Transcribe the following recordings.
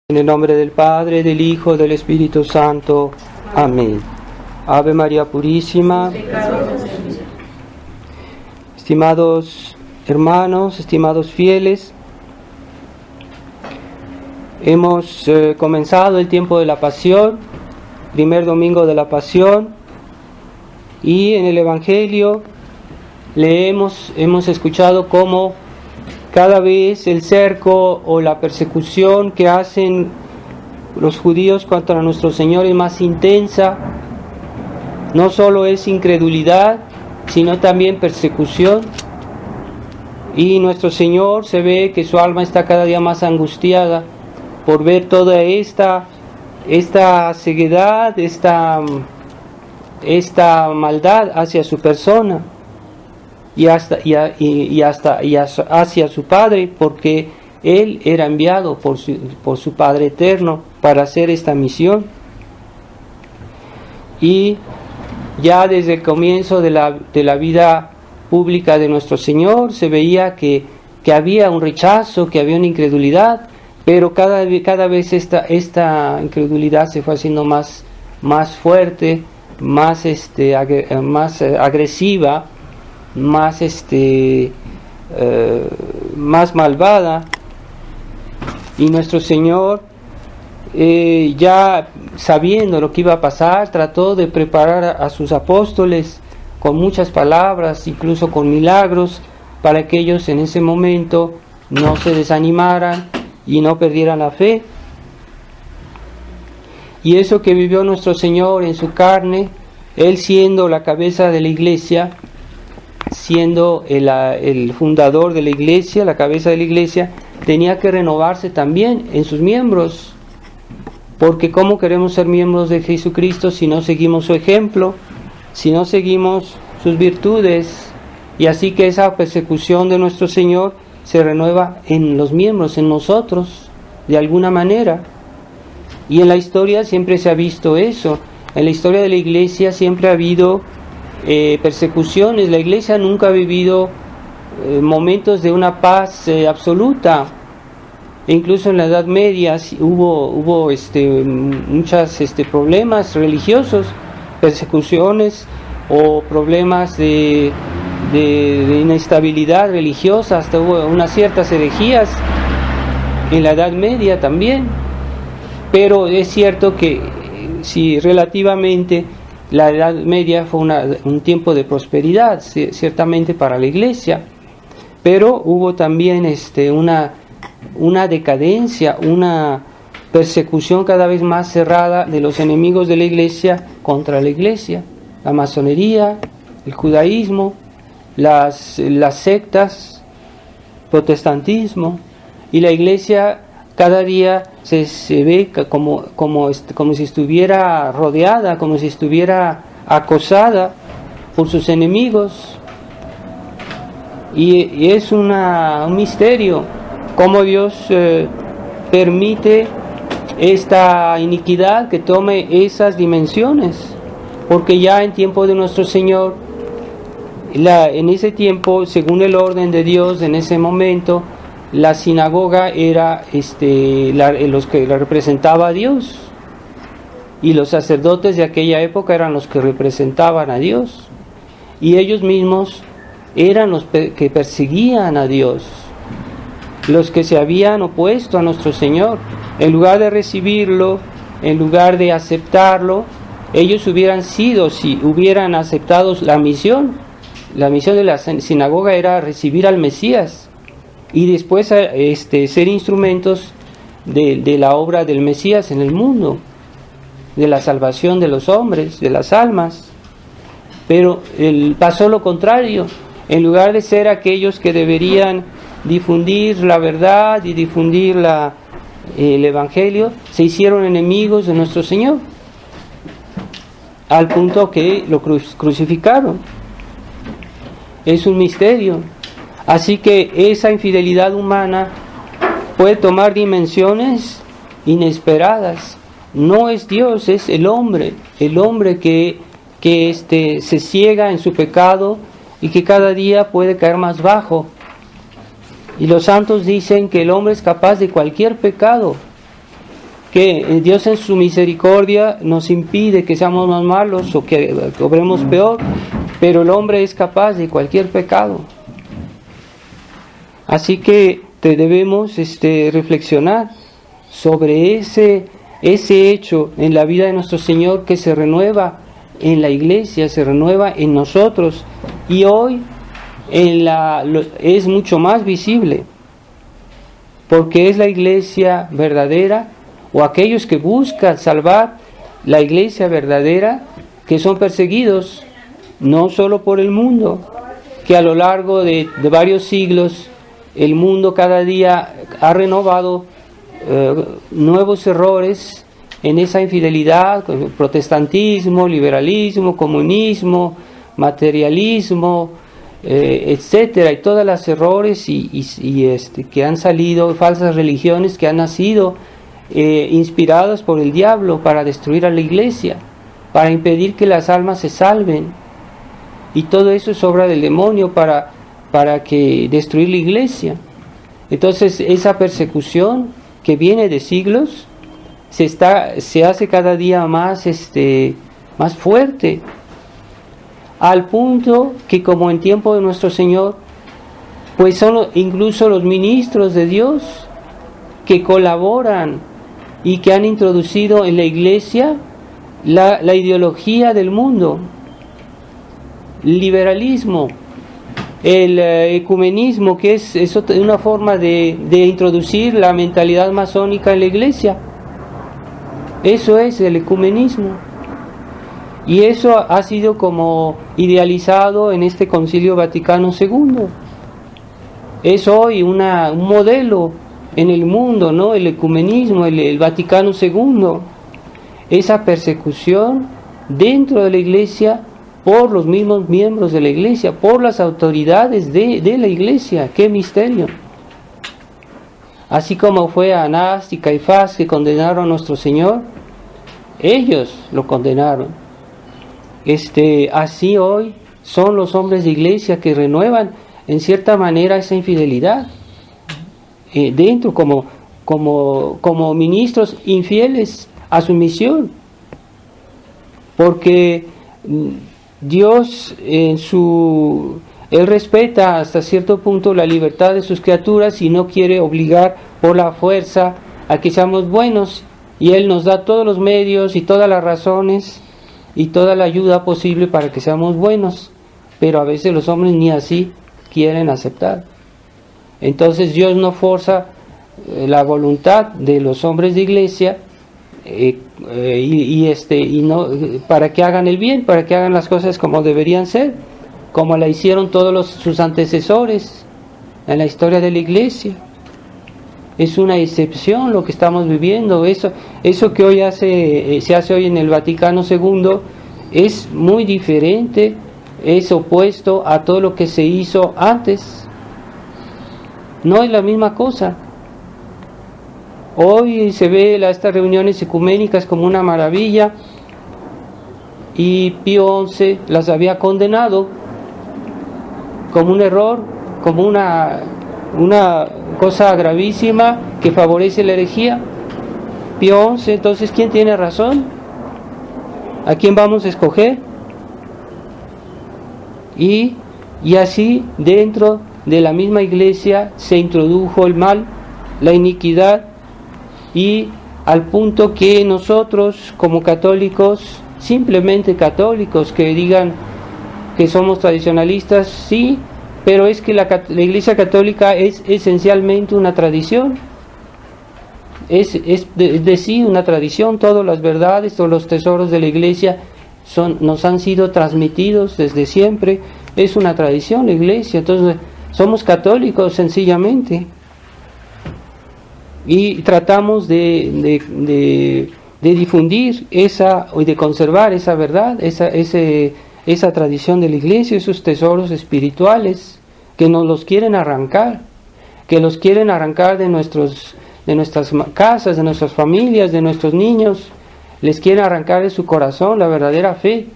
En el nombre del Padre, del Hijo, del Espíritu Santo. Amén. Ave María Purísima. Estimados hermanos, estimados fieles, hemos comenzado el tiempo de la Pasión, primer domingo de la Pasión, y en el Evangelio hemos escuchado cómo cada vez el cerco o la persecución que hacen los judíos contra nuestro Señor es más intensa. No solo es incredulidad, sino también persecución. Y nuestro Señor se ve que su alma está cada día más angustiada por ver toda esta ceguedad, esta maldad hacia su persona. Y hacia su Padre, porque Él era enviado por su Padre eterno para hacer esta misión. Y ya desde el comienzo de la vida pública de nuestro Señor se veía que había un rechazo, que había una incredulidad, pero cada vez esta incredulidad se fue haciendo más fuerte, más agresiva, más malvada. Y nuestro Señor, ya sabiendo lo que iba a pasar, trató de preparar a sus apóstoles con muchas palabras, incluso con milagros, para que ellos en ese momento no se desanimaran y no perdieran la fe. Y eso que vivió nuestro Señor en su carne, Él siendo la cabeza de la Iglesia, siendo el fundador de la Iglesia, la cabeza de la Iglesia, tenía que renovarse también en sus miembros, porque ¿cómo queremos ser miembros de Jesucristo si no seguimos su ejemplo, si no seguimos sus virtudes? Y así que esa persecución de nuestro Señor se renueva en los miembros, en nosotros, de alguna manera. Y en la historia siempre se ha visto eso. En la historia de la Iglesia siempre ha habido persecuciones. La Iglesia nunca ha vivido momentos de una paz absoluta. E incluso en la Edad Media hubo muchos problemas religiosos, persecuciones o problemas de inestabilidad religiosa. Hasta hubo unas ciertas herejías en la Edad Media también. Pero es cierto que si relativamente la Edad Media fue un tiempo de prosperidad, ciertamente para la Iglesia, pero hubo también una decadencia, una persecución cada vez más cerrada de los enemigos de la Iglesia contra la Iglesia, la masonería, el judaísmo, las sectas, protestantismo, y la Iglesia cada día se ve como si estuviera rodeada, como si estuviera acosada por sus enemigos. Y es un misterio cómo Dios permite esta iniquidad que tome esas dimensiones, porque ya en tiempo de nuestro Señor, en ese tiempo, según el orden de Dios, en ese momento, la sinagoga era los que la representaba a Dios, y los sacerdotes de aquella época eran los que representaban a Dios, y ellos mismos eran los que perseguían a Dios, los que se habían opuesto a nuestro Señor. En lugar de recibirlo, en lugar de aceptarlo, ellos hubieran sido, si hubieran aceptado la misión de la sinagoga era recibir al Mesías y después ser instrumentos de la obra del Mesías en el mundo, de la salvación de los hombres, de las almas. Pero pasó lo contrario. En lugar de ser aquellos que deberían difundir la verdad y difundir el Evangelio, se hicieron enemigos de nuestro Señor, al punto que lo crucificaron. Es un misterio. Así que esa infidelidad humana puede tomar dimensiones inesperadas. No es Dios, es el hombre que se ciega en su pecado y que cada día puede caer más bajo. Y los santos dicen que el hombre es capaz de cualquier pecado, que Dios en su misericordia nos impide que seamos más malos o que obremos peor, pero el hombre es capaz de cualquier pecado. Así que debemos reflexionar sobre ese hecho en la vida de nuestro Señor, que se renueva en la iglesia, se renueva en nosotros, y hoy es mucho más visible, porque es la iglesia verdadera, o aquellos que buscan salvar la iglesia verdadera, que son perseguidos no solo por el mundo, que a lo largo de varios siglos el mundo cada día ha renovado nuevos errores en esa infidelidad, protestantismo, liberalismo, comunismo, materialismo, etcétera, y todas las errores que han salido, falsas religiones que han nacido inspirados por el diablo para destruir a la iglesia, para impedir que las almas se salven, y todo eso es obra del demonio para que destruir la iglesia. Entonces esa persecución que viene de siglos se hace cada día más fuerte, al punto que, como en tiempo de nuestro Señor, pues son incluso los ministros de Dios que colaboran y que han introducido en la iglesia la ideología del mundo, el liberalismo, el ecumenismo, que es una forma de introducir la mentalidad masónica en la iglesia. Eso es el ecumenismo, y eso ha sido como idealizado en este Concilio Vaticano II. Es hoy un modelo en el mundo, ¿no? El ecumenismo, el Vaticano II, esa persecución dentro de la iglesia por los mismos miembros de la iglesia, por las autoridades de la iglesia. ¡Qué misterio! Así como fue Anás y Caifás que condenaron a nuestro Señor, ellos lo condenaron. Así hoy son los hombres de iglesia que renuevan en cierta manera esa infidelidad dentro, como ministros infieles a su misión, porque Dios Él respeta hasta cierto punto la libertad de sus criaturas y no quiere obligar por la fuerza a que seamos buenos, y Él nos da todos los medios y todas las razones y toda la ayuda posible para que seamos buenos, pero a veces los hombres ni así quieren aceptar. Entonces Dios no forza la voluntad de los hombres de iglesia no, para que hagan el bien, para que hagan las cosas como deberían ser, como la hicieron todos sus antecesores en la historia de la iglesia. Es una excepción lo que estamos viviendo. Eso que hoy se hace hoy en el Vaticano II es muy diferente, es opuesto a todo lo que se hizo antes. No es la misma cosa. Hoy se ve estas reuniones ecuménicas como una maravilla, y Pío XI las había condenado como un error, como una cosa gravísima que favorece la herejía. Pío XI, entonces, ¿quién tiene razón? ¿A quién vamos a escoger? Y así dentro de la misma iglesia se introdujo el mal, la iniquidad, y al punto que nosotros como católicos, simplemente católicos, que digan que somos tradicionalistas, sí, pero es que la iglesia católica es esencialmente una tradición, es de sí una tradición. Todas las verdades, todos los tesoros de la iglesia nos han sido transmitidos desde siempre. Es una tradición la iglesia. Entonces somos católicos sencillamente, y tratamos de difundir y de conservar esa verdad, esa tradición de la iglesia, esos tesoros espirituales que nos los quieren arrancar, de nuestras casas, de nuestras familias, de nuestros niños. Les quieren arrancar de su corazón la verdadera fe.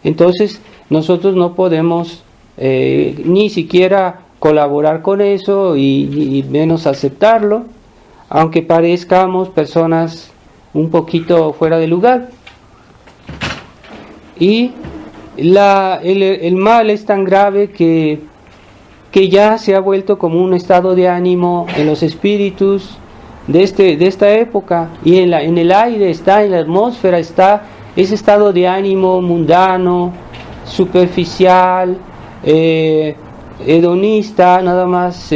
Entonces nosotros no podemos ni siquiera colaborar con eso, y menos aceptarlo. aunque parezcamos personas un poquito fuera de lugar. Y el mal es tan grave que ya se ha vuelto como un estado de ánimo en los espíritus de esta época, y en el aire está, en la atmósfera está ese estado de ánimo mundano, superficial, hedonista, nada más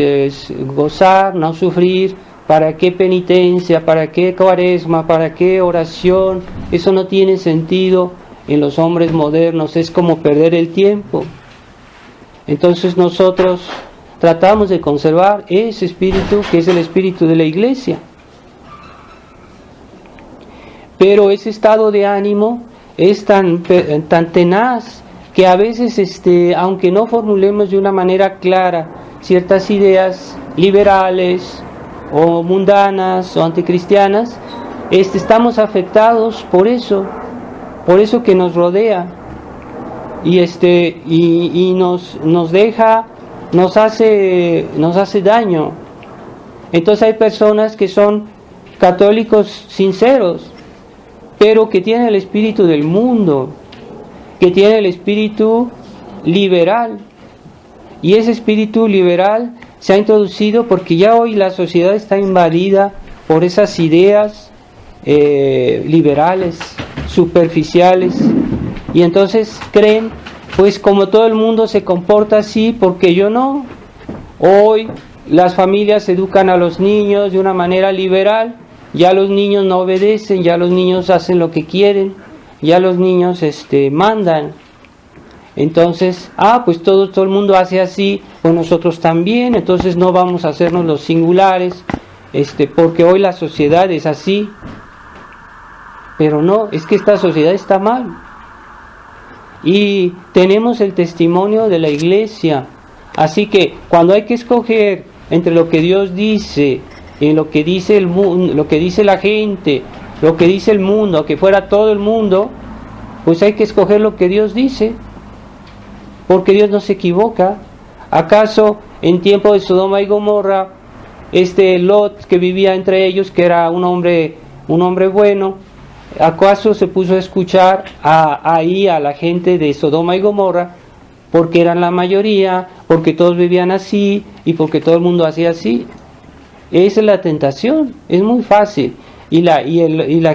gozar, no sufrir. ¿Para qué penitencia? ¿Para qué cuaresma? ¿Para qué oración? Eso no tiene sentido en los hombres modernos, es como perder el tiempo. Entonces nosotros tratamos de conservar ese espíritu que es el espíritu de la iglesia. Pero ese estado de ánimo es tan tenaz que a veces, aunque no formulemos de una manera clara ciertas ideas liberales o mundanas o anticristianas, estamos afectados por eso que nos rodea, y nos deja, nos hace daño. Entonces hay personas que son católicos sinceros, pero que tienen el espíritu del mundo, que tienen el espíritu liberal, y ese espíritu liberal se ha introducido porque ya hoy la sociedad está invadida por esas ideas liberales, superficiales, y entonces creen, pues como todo el mundo se comporta así, porque yo no. Hoy las familias educan a los niños de una manera liberal, ya los niños no obedecen, ya los niños hacen lo que quieren, ya los niños mandan. Entonces, pues todo el mundo hace así, pues nosotros también, entonces no vamos a hacernos los singulares, porque hoy la sociedad es así. Pero no, es que esta sociedad está mal. Y tenemos el testimonio de la iglesia. Así que cuando hay que escoger entre lo que Dios dice y lo que dice el mundo, lo que dice la gente, lo que dice el mundo, que fuera todo el mundo, pues hay que escoger lo que Dios dice, porque Dios no se equivoca. ¿Acaso en tiempo de Sodoma y Gomorra, Lot que vivía entre ellos, que era un hombre bueno, acaso se puso a escuchar ahí a la gente de Sodoma y Gomorra, porque eran la mayoría, porque todos vivían así y porque todo el mundo hacía así? Esa es la tentación, es muy fácil, y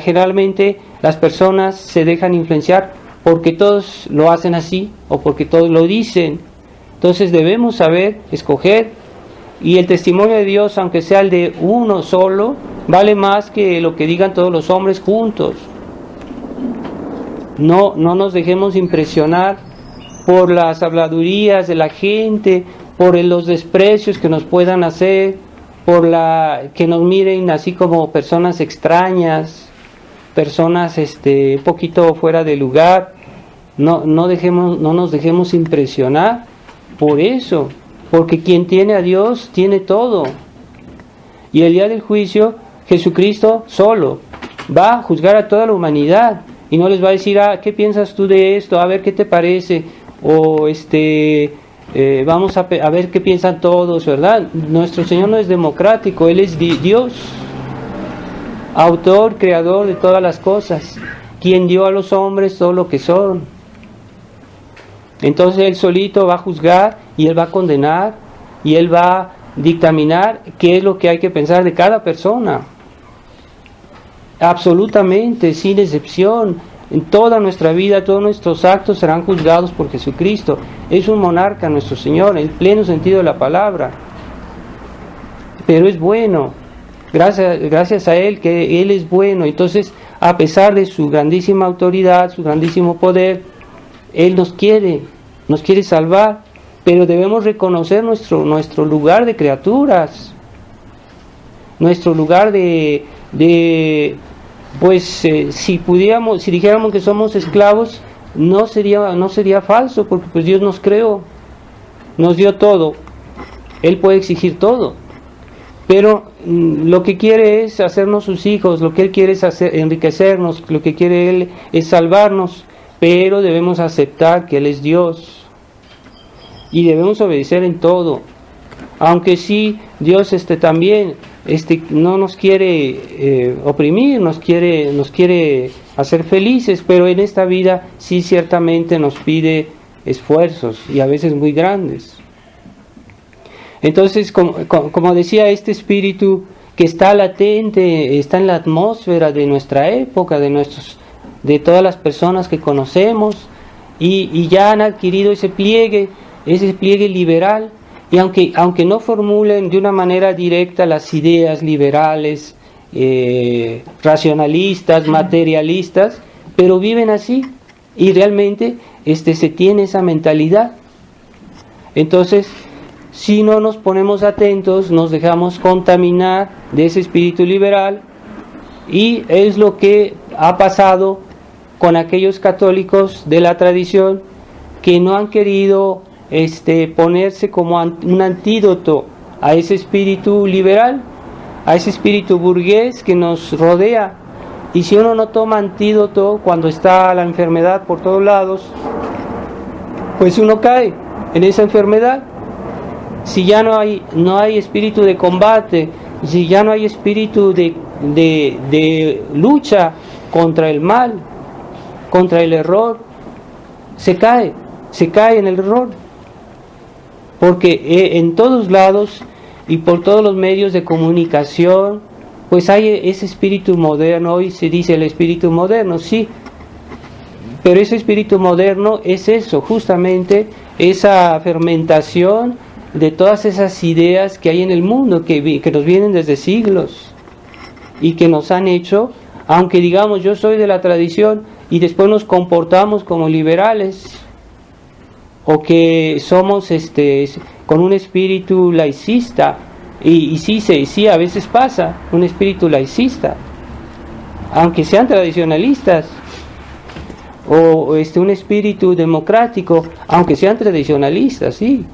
generalmente las personas se dejan influenciar porque todos lo hacen así o porque todos lo dicen. Entonces debemos saber escoger, y el testimonio de Dios, aunque sea el de uno solo, vale más que lo que digan todos los hombres juntos. No nos dejemos impresionar por las habladurías de la gente, por los desprecios que nos puedan hacer, por que nos miren así como personas extrañas, personas un poquito fuera de lugar. No nos dejemos impresionar por eso, porque quien tiene a Dios tiene todo. Y el día del juicio, Jesucristo solo va a juzgar a toda la humanidad y no les va a decir, ¿qué piensas tú de esto? A ver qué te parece, o vamos a ver qué piensan todos, ¿verdad? Nuestro Señor no es democrático, Él es Dios, autor, creador de todas las cosas, quien dio a los hombres todo lo que son. Entonces Él solito va a juzgar y Él va a condenar y Él va a dictaminar qué es lo que hay que pensar de cada persona. Absolutamente, sin excepción. En toda nuestra vida, todos nuestros actos serán juzgados por Jesucristo. Es un monarca nuestro Señor, en el pleno sentido de la palabra. Pero es bueno, gracias a Él, que Él es bueno. Entonces, a pesar de su grandísima autoridad, su grandísimo poder, Él nos quiere salvar. Pero debemos reconocer nuestro lugar de criaturas, nuestro lugar si dijéramos que somos esclavos, no sería falso, porque pues Dios nos creó, nos dio todo, Él puede exigir todo, pero lo que quiere es hacernos sus hijos, lo que Él quiere es enriquecernos, lo que quiere Él es salvarnos, pero debemos aceptar que Él es Dios y debemos obedecer en todo. Aunque sí, Dios también no nos quiere oprimir, nos quiere hacer felices, pero en esta vida sí ciertamente nos pide esfuerzos y a veces muy grandes. Entonces, como decía, este espíritu que está latente, está en la atmósfera de nuestra época, de todas las personas que conocemos, y ya han adquirido ese pliegue liberal, y aunque no formulen de una manera directa las ideas liberales, racionalistas, materialistas, pero viven así, y realmente se tiene esa mentalidad. Entonces, si no nos ponemos atentos, nos dejamos contaminar de ese espíritu liberal, y es lo que ha pasado con aquellos católicos de la tradición que no han querido ponerse como un antídoto a ese espíritu liberal, a ese espíritu burgués que nos rodea. Y si uno no toma antídoto cuando está la enfermedad por todos lados, pues uno cae en esa enfermedad. Si ya no hay espíritu de combate, si ya no hay espíritu de lucha contra el mal, contra el error, se cae en el error. Porque en todos lados y por todos los medios de comunicación, pues hay ese espíritu moderno. Hoy se dice el espíritu moderno, sí, pero ese espíritu moderno es eso, justamente esa fermentación de todas esas ideas que hay en el mundo, que nos vienen desde siglos y que nos han hecho, aunque digamos yo soy de la tradición y después nos comportamos como liberales, o que somos con un espíritu laicista, y sí, a veces pasa un espíritu laicista, aunque sean tradicionalistas, o un espíritu democrático, aunque sean tradicionalistas, sí.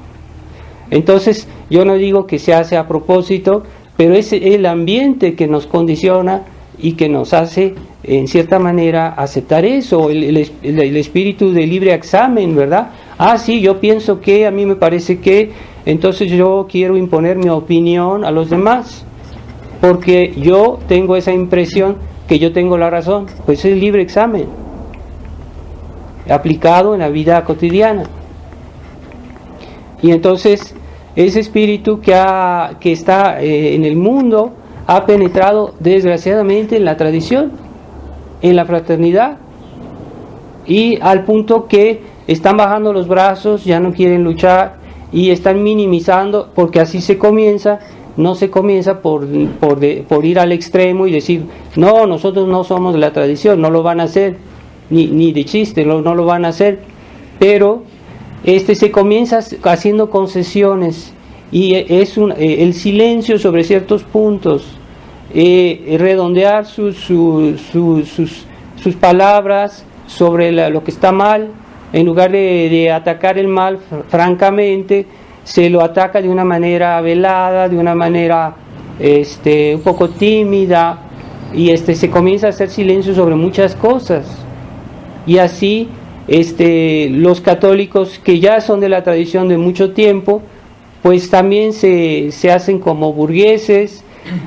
Entonces, yo no digo que se hace a propósito, pero es el ambiente que nos condiciona y que nos hace, en cierta manera, aceptar eso, el espíritu de libre examen, ¿verdad? Ah, sí, yo pienso que, a mí me parece que, entonces yo quiero imponer mi opinión a los demás, porque yo tengo esa impresión que yo tengo la razón. Pues es libre examen, aplicado en la vida cotidiana. Y entonces, ese espíritu que está en el mundo ha penetrado desgraciadamente en la tradición, en la fraternidad, y al punto que están bajando los brazos, ya no quieren luchar y están minimizando, porque así se comienza. No se comienza por ir al extremo y decir, no, nosotros no somos de la tradición, no lo van a hacer, ni de chiste, no lo van a hacer, pero se comienza haciendo concesiones, y es el silencio sobre ciertos puntos, redondear sus palabras sobre lo que está mal. En lugar de atacar el mal francamente, se lo ataca de una manera velada, de una manera un poco tímida, y se comienza a hacer silencio sobre muchas cosas. Y así los católicos que ya son de la tradición de mucho tiempo, pues también se hacen como burgueses,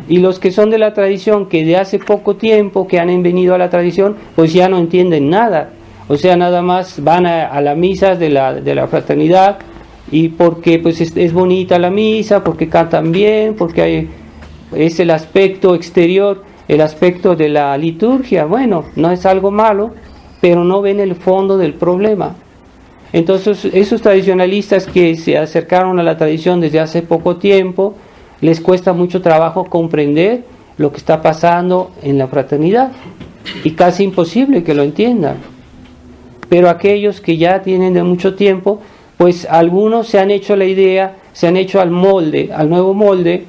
y los que son de la tradición que de hace poco tiempo que han venido a la tradición, pues ya no entienden nada. O sea, nada más van a la misa de la fraternidad, y porque pues es bonita la misa, porque cantan bien, porque es el aspecto exterior, el aspecto de la liturgia. Bueno, no es algo malo, pero no ven el fondo del problema. Entonces, esos tradicionalistas que se acercaron a la tradición desde hace poco tiempo, les cuesta mucho trabajo comprender lo que está pasando en la fraternidad, y casi imposible que lo entiendan. Pero aquellos que ya tienen de mucho tiempo, pues algunos se han hecho la idea, se han hecho al nuevo molde,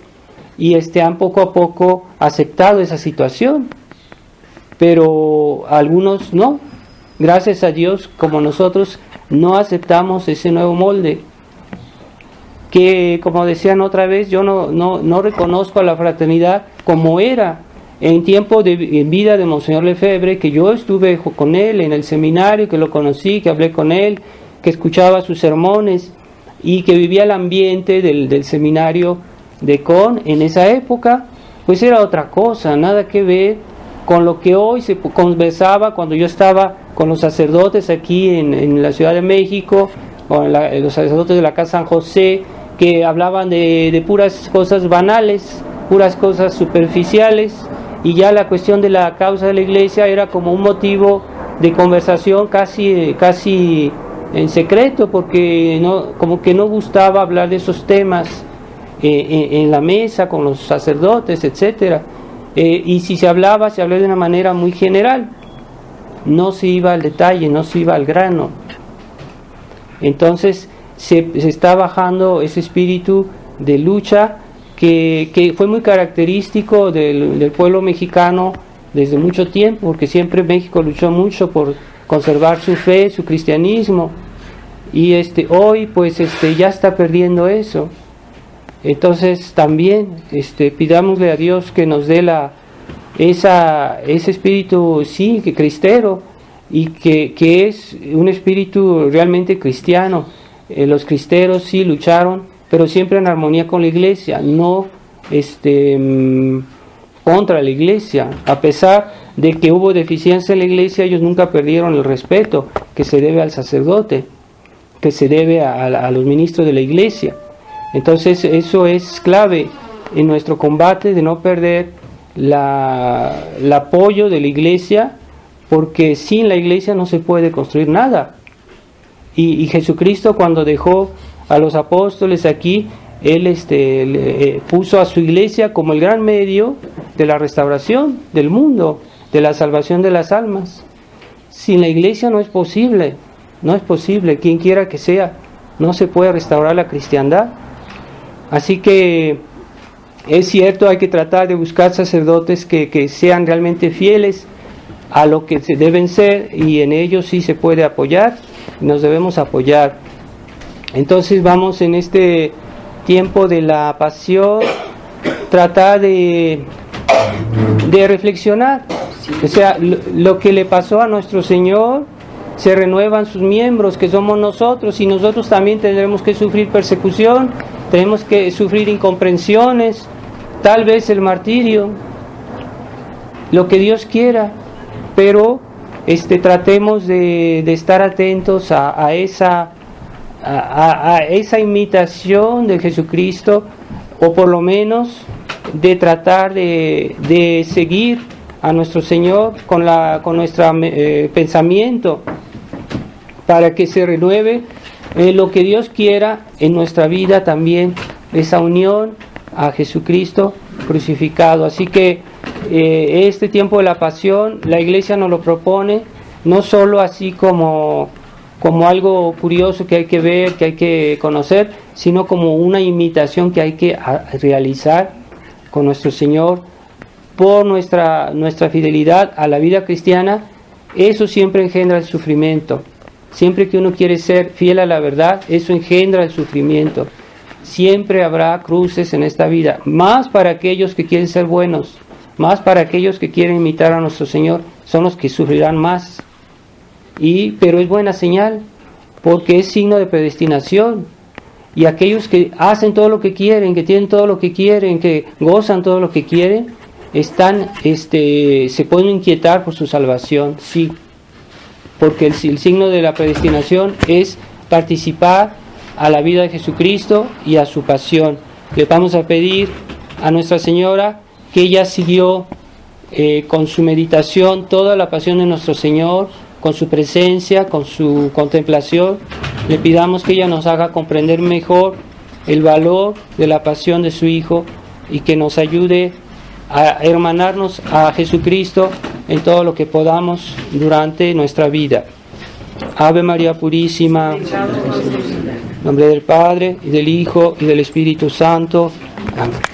y han poco a poco aceptado esa situación. Pero algunos no. Gracias a Dios, como nosotros no aceptamos ese nuevo molde, que, como decían otra vez, yo no reconozco a la fraternidad como era en vida de Monseñor Lefebvre, que yo estuve con él en el seminario, que lo conocí, que hablé con él, que escuchaba sus sermones, y que vivía el ambiente del seminario de Con en esa época. pues era otra cosa, nada que ver con lo que hoy se conversaba cuando yo estaba con los sacerdotes aquí en la Ciudad de México, con los sacerdotes de la Casa San José, que hablaban de puras cosas banales, puras cosas superficiales, y ya la cuestión de la causa de la iglesia era como un motivo de conversación casi en secreto, porque como que no gustaba hablar de esos temas en la mesa con los sacerdotes, etcétera. Y si se hablaba de una manera muy general, no se iba al detalle, no se iba al grano. Entonces se está bajando ese espíritu de lucha que fue muy característico del pueblo mexicano desde mucho tiempo, porque siempre México luchó mucho por conservar su fe, su cristianismo, y hoy pues ya está perdiendo eso. Entonces también pidámosle a Dios que nos dé ese espíritu, sí, que cristero, y que es un espíritu realmente cristiano. Los cristeros sí lucharon, pero siempre en armonía con la iglesia, no contra la iglesia. A pesar de que hubo deficiencia en la iglesia, ellos nunca perdieron el respeto que se debe al sacerdote, que se debe a los ministros de la iglesia. Entonces eso es clave en nuestro combate, de no perder el apoyo de la iglesia, porque sin la iglesia no se puede construir nada. Y Jesucristo, cuando dejó a los apóstoles aquí, Él puso a su iglesia como el gran medio de la restauración del mundo, de la salvación de las almas. Sin la iglesia no es posible, quien quiera que sea, no se puede restaurar la cristiandad. Así que es cierto, hay que tratar de buscar sacerdotes que sean realmente fieles a lo que se deben ser, y en ellos sí se puede apoyar, nos debemos apoyar. Entonces vamos en este tiempo de la pasión, tratar de reflexionar, o sea, lo que le pasó a nuestro Señor, se renuevan sus miembros, que somos nosotros, y nosotros también tendremos que sufrir persecución, tenemos que sufrir incomprensiones, tal vez el martirio, lo que Dios quiera, pero tratemos de estar atentos a esa imitación de Jesucristo, o por lo menos de tratar de seguir a nuestro Señor con nuestro pensamiento, para que se renueve lo que Dios quiera en nuestra vida también, esa unión a Jesucristo crucificado. Así que este tiempo de la pasión, la iglesia nos lo propone, no solo así como algo curioso que hay que ver, que hay que conocer, sino como una imitación que hay que realizar con nuestro Señor por nuestra fidelidad a la vida cristiana. Eso siempre engendra el sufrimiento. Siempre que uno quiere ser fiel a la verdad, eso engendra el sufrimiento. Siempre habrá cruces en esta vida, más para aquellos que quieren ser buenos, más para aquellos que quieren imitar a nuestro Señor, son los que sufrirán más. Pero es buena señal, porque es signo de predestinación. Y aquellos que hacen todo lo que quieren, que tienen todo lo que quieren, que gozan todo lo que quieren, se pueden inquietar por su salvación, sí. Porque el signo de la predestinación es participar a la vida de Jesucristo y a su pasión. Le vamos a pedir a Nuestra Señora que ella siguió con su meditación toda la pasión de nuestro Señor, con su presencia, con su contemplación. Le pidamos que ella nos haga comprender mejor el valor de la pasión de su Hijo, y que nos ayude a hermanarnos a Jesucristo en todo lo que podamos durante nuestra vida. Ave María Purísima, en nombre del Padre, y del Hijo, y del Espíritu Santo. Amén.